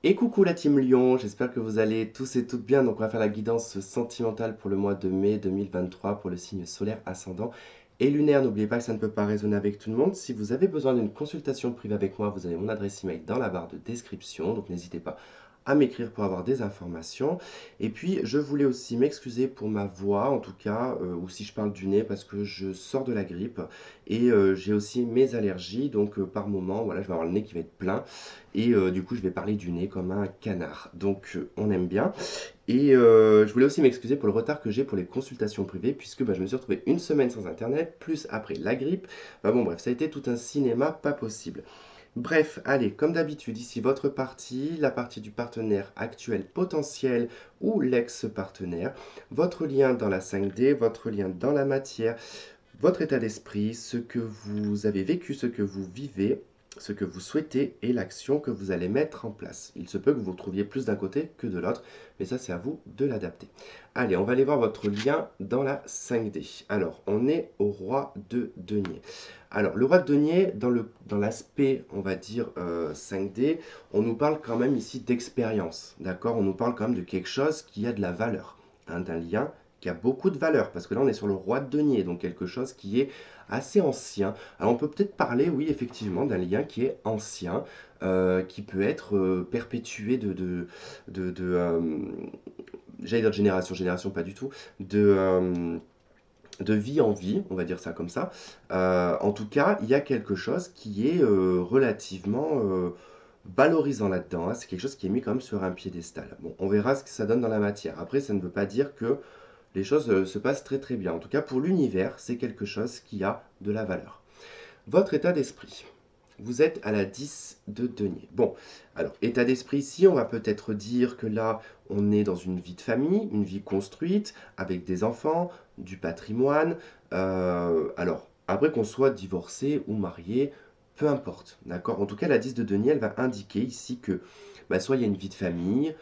Et coucou la team Lyon, j'espère que vous allez tous et toutes bien. Donc on va faire la guidance sentimentale pour le mois de mai 2023 pour le signe solaire ascendant et lunaire. N'oubliez pas que ça ne peut pas résonner avec tout le monde. Si vous avez besoin d'une consultation privée avec moi, vous avez mon adresse email dans la barre de description. Donc n'hésitez pas à m'écrire pour avoir des informations. Et puis je voulais aussi m'excuser pour ma voix, en tout cas, ou si je parle du nez, parce que je sors de la grippe et j'ai aussi mes allergies. Donc par moment, voilà, je vais avoir le nez qui va être plein. Et du coup, je vais parler du nez comme un canard. Donc, on aime bien. Et je voulais aussi m'excuser pour le retard que j'ai pour les consultations privées, puisque je me suis retrouvé une semaine sans Internet, plus après la grippe. Enfin bon, bref, ça a été tout un cinéma pas possible. Bref, allez, comme d'habitude, ici votre partie, la partie du partenaire actuel potentiel ou l'ex-partenaire, votre lien dans la 5D, votre lien dans la matière, votre état d'esprit, ce que vous avez vécu, ce que vous vivez, ce que vous souhaitez et l'action que vous allez mettre en place. Il se peut que vous vous trouviez plus d'un côté que de l'autre, mais ça c'est à vous de l'adapter. Allez, on va aller voir votre lien dans la 5D. Alors, on est au roi de denier. Alors, le roi de denier, dans l'aspect, on va dire, 5D, on nous parle quand même ici d'expérience, d'accord? On nous parle quand même de quelque chose qui a de la valeur, hein, d'un lien qui a beaucoup de valeur, parce que là on est sur le roi de denier, donc quelque chose qui est assez ancien. Alors on peut peut-être parler, oui, effectivement, d'un lien qui est ancien, qui peut être perpétué j'allais dire de génération, génération pas du tout, de vie en vie, on va dire ça comme ça. En tout cas, il y a quelque chose qui est relativement valorisant là-dedans, hein. C'est quelque chose qui est mis quand même sur un piédestal. Bon, on verra ce que ça donne dans la matière. Après, ça ne veut pas dire que les choses se passent très très bien. En tout cas, pour l'univers, c'est quelque chose qui a de la valeur. Votre état d'esprit. Vous êtes à la 10 de denier. Bon, alors, état d'esprit ici, on va peut-être dire que là, on est dans une vie de famille, une vie construite, avec des enfants, du patrimoine. Alors, après qu'on soit divorcé ou marié, peu importe, d'accord? En tout cas, la 10 de denier, elle va indiquer ici que soit il y a une vie de famille,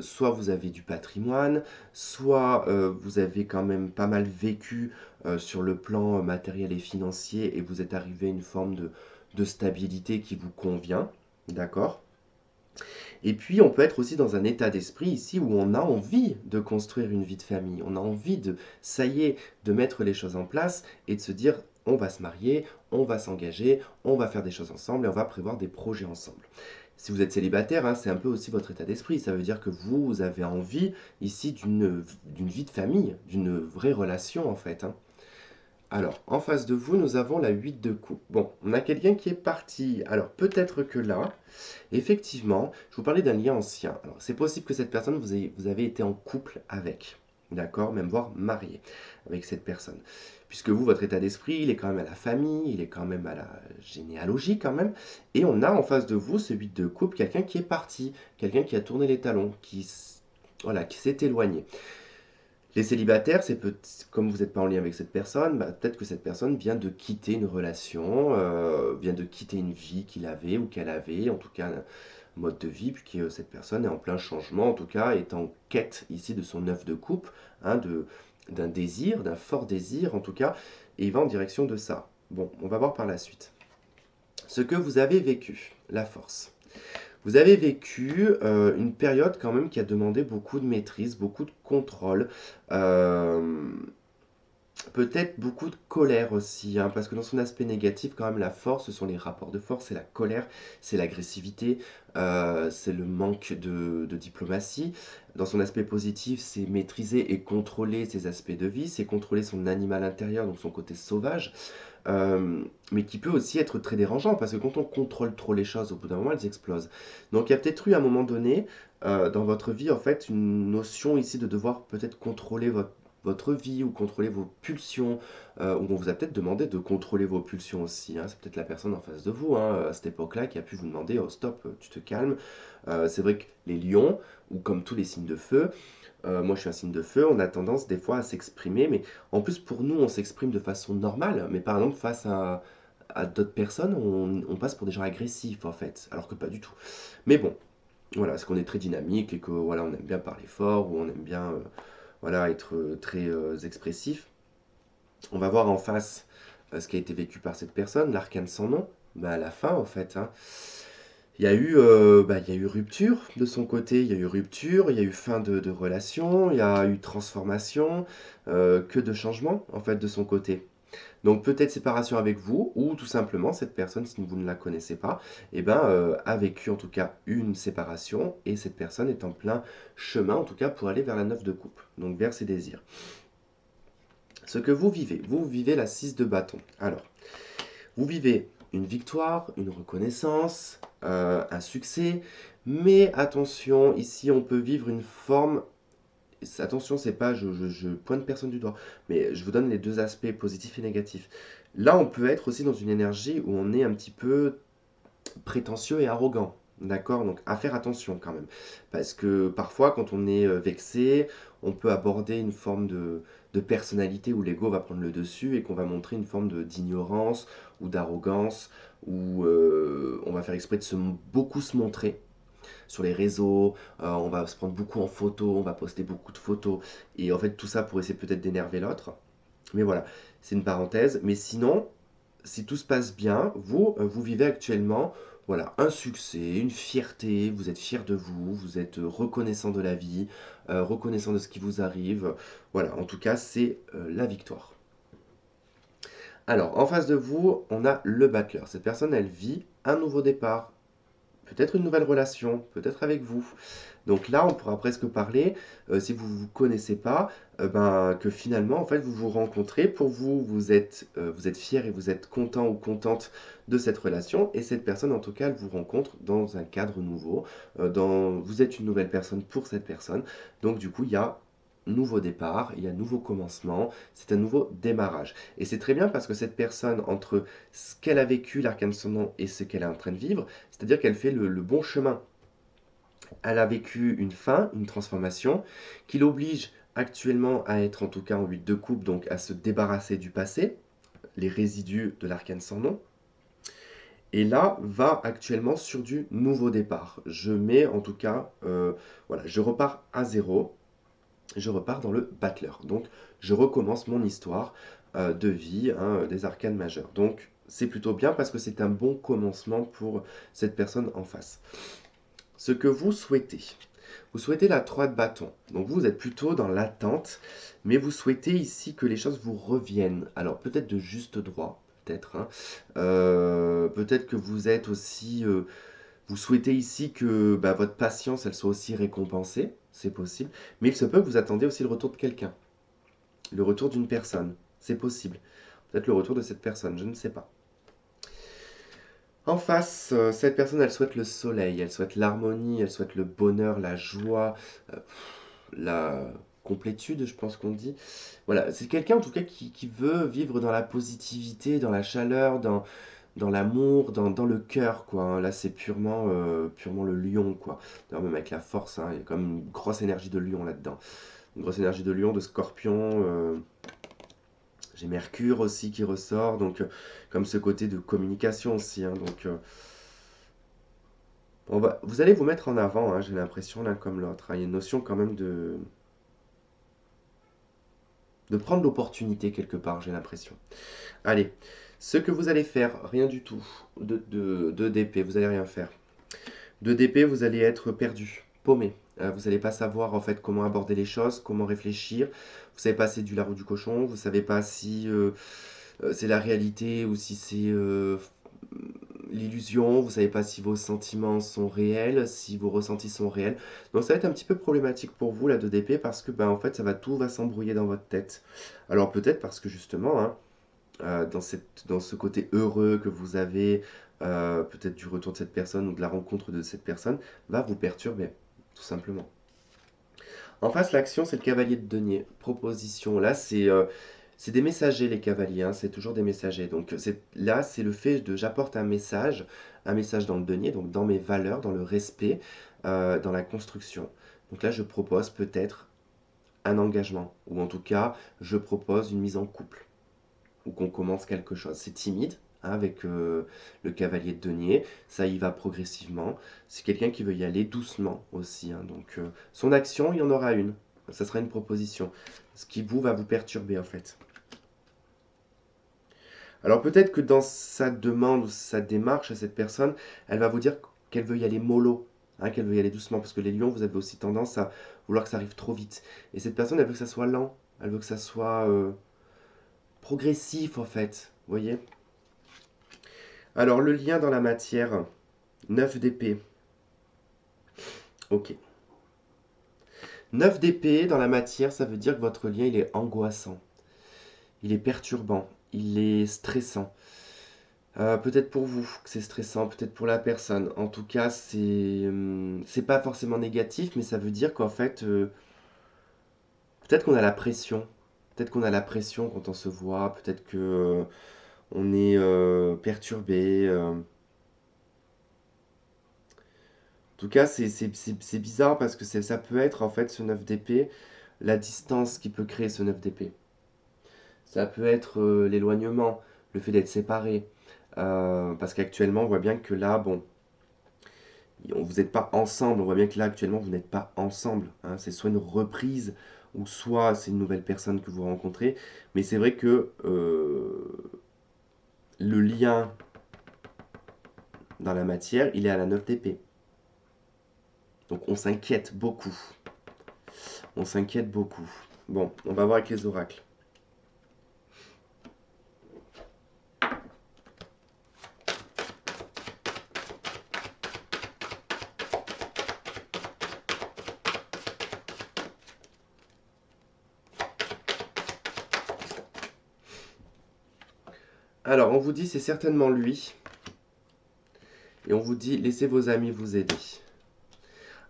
soit vous avez du patrimoine, soit vous avez quand même pas mal vécu sur le plan matériel et financier et vous êtes arrivé à une forme de stabilité qui vous convient, d'accord? Et puis on peut être aussi dans un état d'esprit ici où on a envie de construire une vie de famille, on a envie de, ça y est, de mettre les choses en place et de se dire on va se marier, on va s'engager, on va faire des choses ensemble et on va prévoir des projets ensemble. Si vous êtes célibataire, hein, c'est un peu aussi votre état d'esprit. Ça veut dire que vous avez envie ici d'une vie de famille, d'une vraie relation en fait, hein. Alors, en face de vous, nous avons la 8 de coupe. Bon, on a quelqu'un qui est parti. Alors, peut-être que là, effectivement, je vous parlais d'un lien ancien. Alors, c'est possible que cette personne, vous avez été en couple avec. D'accord? Même voire marié avec cette personne. Puisque vous, votre état d'esprit, il est quand même à la famille, il est quand même à la généalogie quand même. Et on a en face de vous, ce 8 de coupe, quelqu'un qui est parti, quelqu'un qui a tourné les talons, voilà, qui s'est éloigné. Les célibataires, comme vous n'êtes pas en lien avec cette personne, peut-être que cette personne vient de quitter une relation, vient de quitter une vie qu'il avait ou qu'elle avait, en tout cas un mode de vie, puis que cette personne est en plein changement, en tout cas est en quête ici de son œuf de coupe, hein, d'un désir, d'un fort désir en tout cas, et il va en direction de ça. Bon, on va voir par la suite. Ce que vous avez vécu, la force. Vous avez vécu une période quand même qui a demandé beaucoup de maîtrise, beaucoup de contrôle, euh, peut-être beaucoup de colère aussi, hein, parce que dans son aspect négatif, quand même, la force, ce sont les rapports de force, c'est la colère, c'est l'agressivité, c'est le manque de diplomatie. Dans son aspect positif, c'est maîtriser et contrôler ses aspects de vie, c'est contrôler son animal intérieur, donc son côté sauvage, mais qui peut aussi être très dérangeant, parce que quand on contrôle trop les choses, au bout d'un moment, elles explosent. Donc il y a peut-être eu à un moment donné, dans votre vie, en fait, une notion ici de devoir peut-être contrôler votre vie ou contrôler vos pulsions, ou on vous a peut-être demandé de contrôler vos pulsions aussi, hein. C'est peut-être la personne en face de vous, hein, à cette époque-là, qui a pu vous demander, oh stop, tu te calmes. C'est vrai que les lions, ou comme tous les signes de feu, moi je suis un signe de feu, on a tendance des fois à s'exprimer, mais en plus pour nous on s'exprime de façon normale, mais par exemple face à d'autres personnes, on passe pour des gens agressifs en fait, alors que pas du tout. Mais bon, voilà, parce qu'on est très dynamique et que voilà, on aime bien parler fort ou on aime bien voilà, être très expressif. On va voir en face ce qui a été vécu par cette personne, l'arcane sans nom, à la fin en fait, hein. il y a eu rupture de son côté, il y a eu rupture, il y a eu fin de relation, il y a eu transformation, que de changement en fait de son côté. Donc peut-être séparation avec vous, ou tout simplement cette personne, si vous ne la connaissez pas, eh ben, a vécu en tout cas une séparation, et cette personne est en plein chemin, en tout cas pour aller vers la 9 de coupe, donc vers ses désirs. Ce que vous vivez la 6 de bâton. Alors, vous vivez une victoire, une reconnaissance, un succès, mais attention, ici on peut vivre une forme. Attention, c'est pas, je pointe personne du doigt, mais je vous donne les deux aspects positifs et négatifs. Là, on peut être aussi dans une énergie où on est un petit peu prétentieux et arrogant. D'accord? Donc à faire attention quand même. Parce que parfois, quand on est vexé, on peut aborder une forme de personnalité où l'ego va prendre le dessus et qu'on va montrer une forme d'ignorance ou d'arrogance, où on va faire exprès de beaucoup se montrer sur les réseaux, on va se prendre beaucoup en photo, on va poster beaucoup de photos, et en fait tout ça pour essayer peut-être d'énerver l'autre. Mais voilà, c'est une parenthèse. Mais sinon, si tout se passe bien, vous vivez actuellement voilà, un succès, une fierté, vous êtes fier de vous, vous êtes reconnaissant de la vie, reconnaissant de ce qui vous arrive. Voilà, en tout cas, c'est la victoire. Alors, en face de vous, on a le battleur. Cette personne, elle vit un nouveau départ, peut-être une nouvelle relation, peut-être avec vous. Donc là, on pourra presque parler, si vous ne vous connaissez pas, ben, que finalement, en fait, vous vous rencontrez. Pour vous, vous êtes fier et vous êtes content ou contente de cette relation. Et cette personne, en tout cas, elle vous rencontre dans un cadre nouveau. Vous êtes une nouvelle personne pour cette personne. Donc du coup, il y a nouveau départ, il y a nouveau commencement, c'est un nouveau démarrage. Et c'est très bien parce que cette personne, entre ce qu'elle a vécu, l'arcane son nom, et ce qu'elle est en train de vivre, c'est-à-dire qu'elle fait le bon chemin. Elle a vécu une fin, une transformation, qui l'oblige actuellement à être en tout cas en 8 de coupe, donc à se débarrasser du passé, les résidus de l'arcane sans nom. Et là, va actuellement sur du nouveau départ. Je mets en tout cas, voilà, je repars à zéro, je repars dans le battleur. Donc, je recommence mon histoire de vie, hein, des arcanes majeures. Donc, c'est plutôt bien parce que c'est un bon commencement pour cette personne en face. Ce que vous souhaitez. Vous souhaitez la 3 de bâton. Donc vous êtes plutôt dans l'attente, mais vous souhaitez ici que les choses vous reviennent. Alors peut-être de juste droit, peut-être, hein. Peut-être que vous êtes aussi... vous souhaitez ici que bah, votre patience, elle soit aussi récompensée, c'est possible. Mais il se peut que vous attendez aussi le retour de quelqu'un, le retour d'une personne, c'est possible. Peut-être le retour de cette personne, je ne sais pas. En face, cette personne, elle souhaite le soleil, elle souhaite l'harmonie, elle souhaite le bonheur, la joie, euh, la complétude, je pense qu'on dit. Voilà, c'est quelqu'un en tout cas qui veut vivre dans la positivité, dans la chaleur, dans l'amour, dans le cœur, quoi, hein. Là, c'est purement le lion, quoi. D'ailleurs, même avec la force, hein, il y a comme une grosse énergie de lion là-dedans. Une grosse énergie de lion, de scorpion. J'ai Mercure aussi qui ressort, donc comme ce côté de communication aussi, hein, donc vous allez vous mettre en avant, hein, j'ai l'impression l'un comme l'autre, hein. Il y a une notion quand même de prendre l'opportunité quelque part, j'ai l'impression. Allez, ce que vous allez faire, rien du tout, de DP, vous allez rien faire. De DP, vous allez être perdu, paumé. Vous n'allez pas savoir en fait comment aborder les choses, comment réfléchir. Vous savez pas si c'est du la roue du cochon, vous savez pas si c'est la réalité ou si c'est l'illusion, vous savez pas si vos sentiments sont réels, si vos ressentis sont réels. Donc ça va être un petit peu problématique pour vous la 2DP parce que ben, en fait tout va s'embrouiller dans votre tête. Alors peut-être parce que justement, hein, dans ce côté heureux que vous avez, peut-être du retour de cette personne ou de la rencontre de cette personne, va vous perturber, tout simplement. En face, l'action, c'est le cavalier de denier. Proposition, là, c'est des messagers, les cavaliers, hein, c'est toujours des messagers. Donc là, c'est le fait de j'apporte un message dans le denier, donc dans mes valeurs, dans le respect, dans la construction. Donc là, je propose peut-être un engagement, ou en tout cas, je propose une mise en couple, ou qu'on commence quelque chose. C'est timide, hein, avec le cavalier de denier, ça y va progressivement. C'est quelqu'un qui veut y aller doucement aussi, hein, donc son action, il y en aura une. Ça sera une proposition. Ce qui va vous perturber en fait. Alors peut-être que dans sa demande ou sa démarche à cette personne, elle va vous dire qu'elle veut y aller mollo, hein, qu'elle veut y aller doucement, parce que les lions, vous avez aussi tendance à vouloir que ça arrive trop vite. Et cette personne, elle veut que ça soit lent, elle veut que ça soit progressif, en fait, vous voyez? Alors, le lien dans la matière, 9 d'épée. Ok. 9 d'épée dans la matière, ça veut dire que votre lien, il est angoissant, il est perturbant, il est stressant. Peut-être pour vous que c'est stressant, peut-être pour la personne. En tout cas, c'est pas forcément négatif, mais ça veut dire qu'en fait, peut-être qu'on a la pression. Peut-être qu'on a la pression quand on se voit. Peut-être que on est perturbé. En tout cas, c'est bizarre parce que ça peut être en fait ce 9 d'épée, la distance qui peut créer ce 9 d'épée. Ça peut être l'éloignement, le fait d'être séparé. Parce qu'actuellement, on voit bien que là, bon, vous n'êtes pas ensemble. On voit bien que là, actuellement, vous n'êtes pas ensemble, hein. C'est soit une reprise, ou soit c'est une nouvelle personne que vous rencontrez. Mais c'est vrai que le lien dans la matière, il est à la 9 d'épée. Donc on s'inquiète beaucoup. On s'inquiète beaucoup. Bon, on va voir avec les oracles. Alors, on vous dit c'est certainement lui. Et on vous dit laissez vos amis vous aider.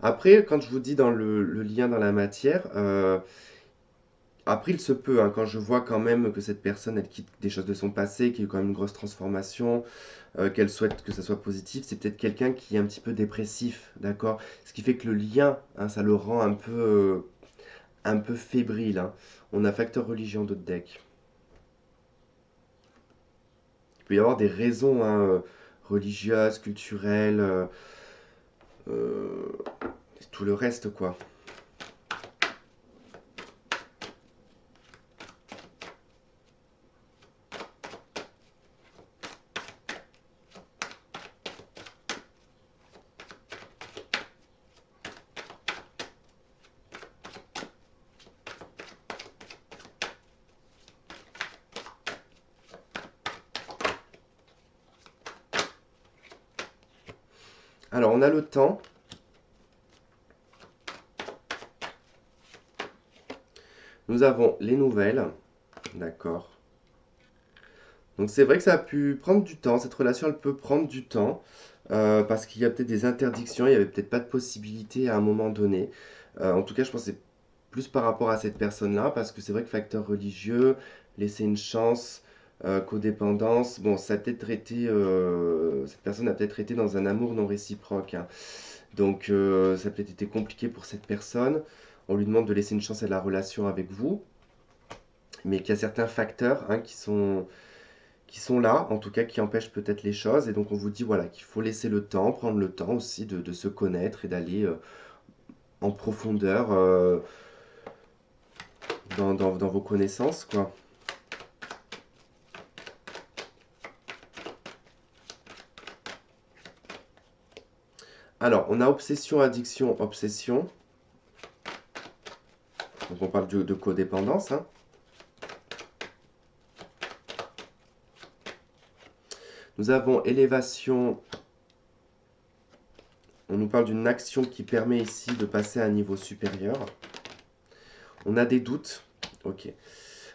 Après, quand je vous dis dans le lien dans la matière, après il se peut, hein, quand je vois quand même que cette personne, elle quitte des choses de son passé, qu'il y a eu quand même une grosse transformation, qu'elle souhaite que ça soit positif, c'est peut-être quelqu'un qui est un petit peu dépressif, d'accord? Ce qui fait que le lien, hein, ça le rend un peu fébrile, hein. On a facteur religion d'autres decks. Il peut y avoir des raisons, hein, religieuses, culturelles, euh, tout le reste, quoi. Alors, on a le temps. Nous avons les nouvelles. D'accord. Donc, c'est vrai que ça a pu prendre du temps. Cette relation, elle peut prendre du temps. Parce qu'il y a peut-être des interdictions. Il n'y avait peut-être pas de possibilité à un moment donné. En tout cas, je pense que c'est plus par rapport à cette personne-là. Parce que c'est vrai que facteur religieux, laisser une chance, codépendance. Bon, ça a peut-être été. Cette personne a peut-être été dans un amour non réciproque, hein. Donc, ça a peut-être été compliqué pour cette personne. On lui demande de laisser une chance à la relation avec vous, mais qu'il y a certains facteurs, hein, qui sont là, en tout cas qui empêchent peut-être les choses. Et donc, on vous dit voilà, qu'il faut laisser le temps, prendre le temps aussi de se connaître et d'aller en profondeur dans vos connaissances, quoi. Alors, on a obsession, addiction, obsession. Donc, on parle de codépendance, hein. Nous avons élévation. On nous parle d'une action qui permet ici de passer à un niveau supérieur. On a des doutes. Ok.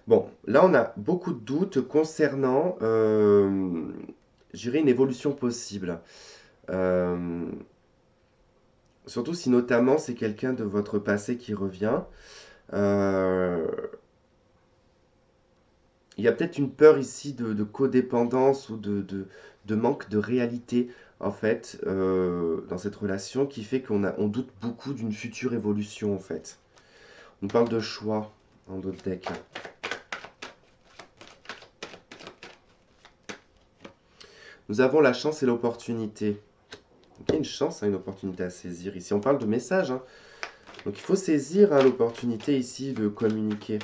Bon, là, on a beaucoup de doutes concernant, je dirais, une évolution possible. Euh, Surtout si notamment c'est quelqu'un de votre passé qui revient. Euh, il y a peut-être une peur ici de codépendance ou de manque de réalité, en fait, dans cette relation qui fait on doute beaucoup d'une future évolution, en fait. On parle de choix dans d'autres decks. Nous avons la chance et l'opportunité. Donc, il y a une chance, hein, une opportunité à saisir. Ici, on parle de message, hein. Donc, il faut saisir, hein, l'opportunité ici de communiquer.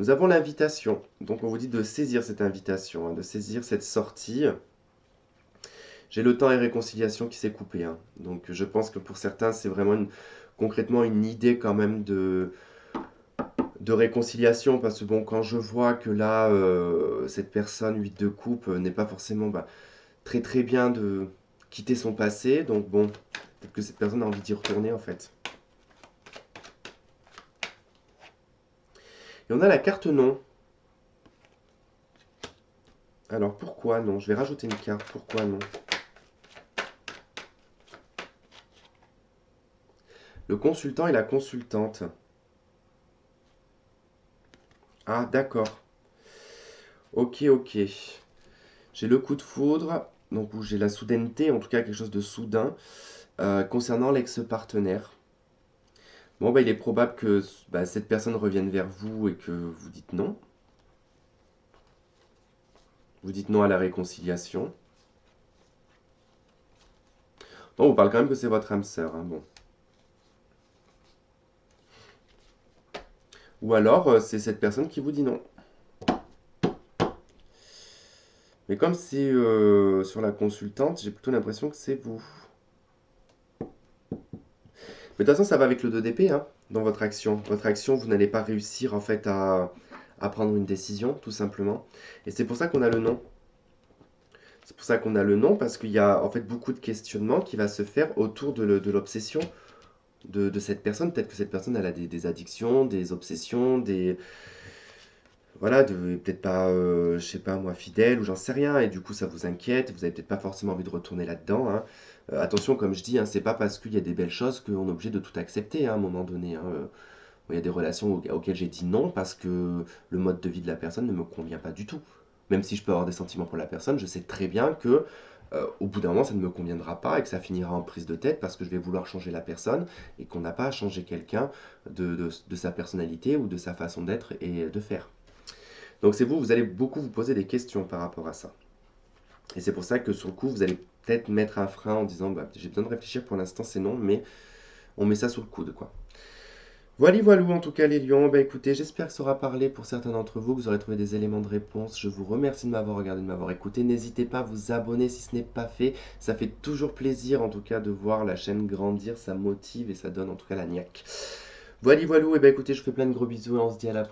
Nous avons l'invitation. Donc on vous dit de saisir cette invitation, hein, de saisir cette sortie. J'ai le temps et réconciliation qui s'est coupé, hein. Donc je pense que pour certains, c'est vraiment concrètement une idée quand même de réconciliation. Parce que bon, quand je vois que là, cette personne 8 de coupe n'est pas forcément très très bien de quitter son passé. Donc bon, peut-être que cette personne a envie d'y retourner en fait. Et on a la carte non. Alors pourquoi non? Je vais rajouter une carte. Pourquoi non? Le consultant et la consultante. Ah, d'accord. Ok, ok. J'ai le coup de foudre, donc où j'ai la soudaineté, en tout cas quelque chose de soudain, concernant l'ex-partenaire. Bon, bah, il est probable que cette personne revienne vers vous et que vous dites non. Vous dites non à la réconciliation. Bon, on vous parle quand même que c'est votre âme sœur, hein, bon. Ou alors, c'est cette personne qui vous dit non. Mais comme c'est sur la consultante, j'ai plutôt l'impression que c'est vous. Mais de toute façon, ça va avec le 2 d'épée, hein, dans votre action. Votre action, vous n'allez pas réussir en fait à prendre une décision, tout simplement. Et c'est pour ça qu'on a le non. C'est pour ça qu'on a le non, parce qu'il y a en fait beaucoup de questionnements qui va se faire autour de l'obsession de cette personne. Peut-être que cette personne, elle a des addictions, des obsessions, voilà, peut-être pas, je sais pas moi, fidèle ou j'en sais rien, et du coup ça vous inquiète, vous avez peut-être pas forcément envie de retourner là-dedans, hein. Attention, comme je dis, hein, c'est pas parce qu'il y a des belles choses qu'on est obligé de tout accepter, hein, à un moment donné, hein. Il y a des relations auxquelles j'ai dit non parce que le mode de vie de la personne ne me convient pas du tout. Même si je peux avoir des sentiments pour la personne, je sais très bien que au bout d'un moment, ça ne me conviendra pas et que ça finira en prise de tête parce que je vais vouloir changer la personne et qu'on n'a pas à changer quelqu'un de sa personnalité ou de sa façon d'être et de faire. Donc c'est vous, vous allez beaucoup vous poser des questions par rapport à ça. Et c'est pour ça que sur le coup, vous allez peut-être mettre un frein en disant bah, j'ai besoin de réfléchir, pour l'instant c'est non, mais on met ça sous le coude, quoi. Voilà, voilà en tout cas les lions. Bah écoutez, j'espère que ça aura parlé pour certains d'entre vous, que vous aurez trouvé des éléments de réponse. Je vous remercie de m'avoir regardé, de m'avoir écouté. N'hésitez pas à vous abonner si ce n'est pas fait. Ça fait toujours plaisir en tout cas de voir la chaîne grandir, ça motive et ça donne en tout cas la niaque. Voilà, voilà, et bah écoutez, je vous fais plein de gros bisous et on se dit à la prochaine.